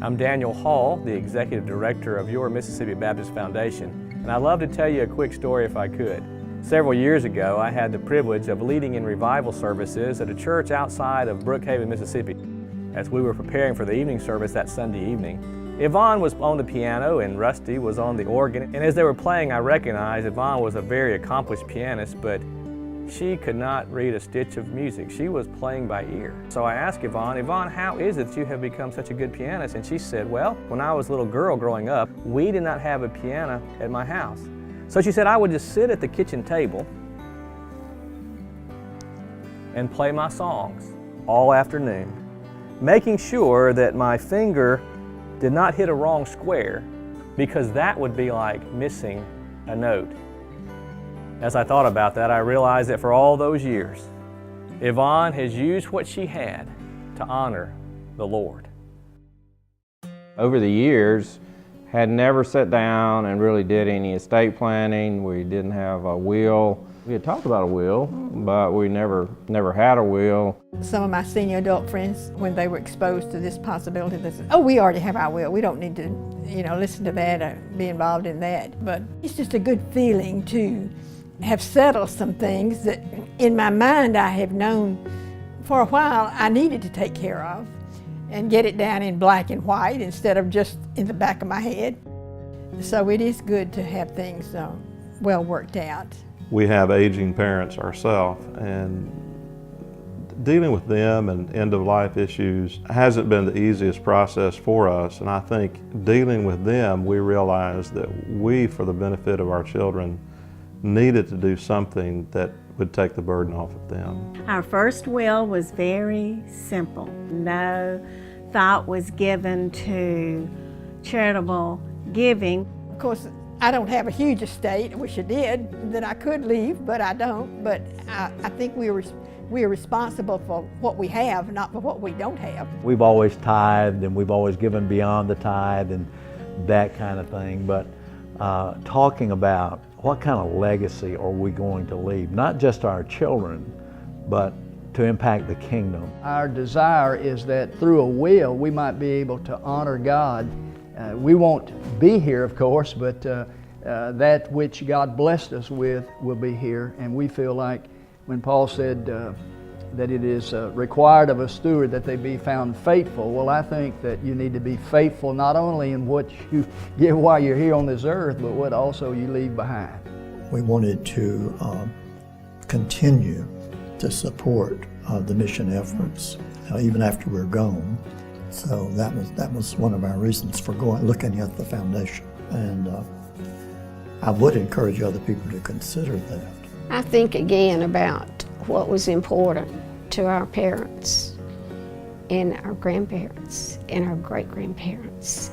I'm Daniel Hall, the Executive Director of Your Mississippi Baptist Foundation, and I'd love to tell you a quick story if I could. Several years ago, I had the privilege of leading in revival services at a church outside of Brookhaven, Mississippi. As we were preparing for the evening service that Sunday evening, Yvonne was on the piano and Rusty was on the organ, and as they were playing, I recognized Yvonne was a very accomplished pianist, but she could not read a stitch of music. She was playing by ear. So I asked Yvonne, how is it that you have become such a good pianist? And she said, well, when I was a little girl growing up, we did not have a piano at my house. So she said I would just sit at the kitchen table and play my songs all afternoon, making sure that my finger did not hit a wrong square, because that would be like missing a note. As I thought about that, I realized that for all those years, Yvonne has used what she had to honor the Lord. Over the years, had never sat down and really did any estate planning. We didn't have a will. We had talked about a will, but we never had a will. Some of my senior adult friends, when they were exposed to this possibility, they said, oh, we already have our will. We don't need to, listen to that or be involved in that. But it's just a good feeling to have settled some things that in my mind I have known for a while I needed to take care of and get it down in black and white instead of just in the back of my head. So it is good to have things well worked out. We have aging parents ourselves, and dealing with them and end-of-life issues hasn't been the easiest process for us. And I think dealing with them, we realized that we, for the benefit of our children, needed to do something that would take the burden off of them. Our first will was very simple. No thought was given to charitable giving. Of course, I don't have a huge estate. I wish I did, that I could leave, but I don't. But I think we are responsible for what we have, not for what we don't have. We've always tithed and we've always given beyond the tithe and that kind of thing. But talking about what kind of legacy are we going to leave, not just to our children, but to impact the kingdom. Our desire is that through a will we might be able to honor God. We won't be here, of course, but that which God blessed us with will be here. And we feel like when Paul said that it is required of a steward that they be found faithful, well, I think that you need to be faithful not only in what you give while you're here on this earth, but what also you leave behind. We wanted to continue to support the mission efforts even after we're gone. So that was one of our reasons for looking at the foundation. And I would encourage other people to consider that. I think again about what was important to our parents and our grandparents and our great-grandparents.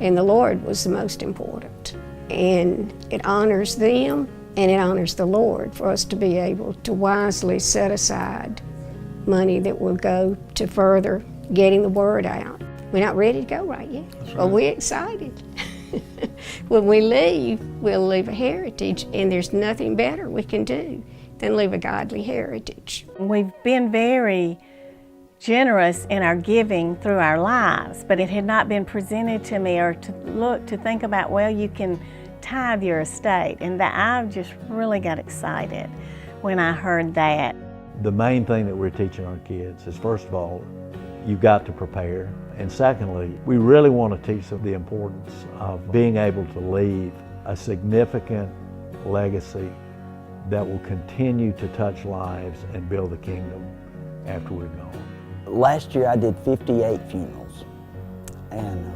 And the Lord was the most important. And it honors them and it honors the Lord for us to be able to wisely set aside money that will go to further getting the word out. We're not ready to go right yet, but we're excited. When we leave, we'll leave a heritage, and there's nothing better we can do than leave a godly heritage. We've been very generous in our giving through our lives, but it had not been presented to me or to think about, well, you can tithe your estate, and that I just really got excited when I heard that. The main thing that we're teaching our kids is, first of all, you've got to prepare. And secondly, we really want to teach them the importance of being able to leave a significant legacy that will continue to touch lives and build the kingdom after we're gone. Last year I did 58 funerals, and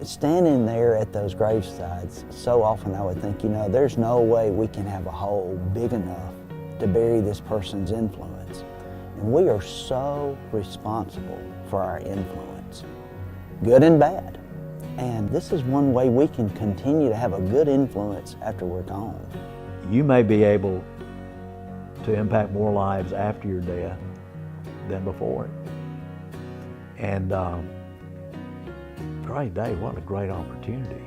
standing there at those gravesides, so often I would think, there's no way we can have a hole big enough to bury this person's influence. And we are so responsible for our influence, good and bad. And this is one way we can continue to have a good influence after we're gone. You may be able to impact more lives after your death than before it. And great day, what a great opportunity.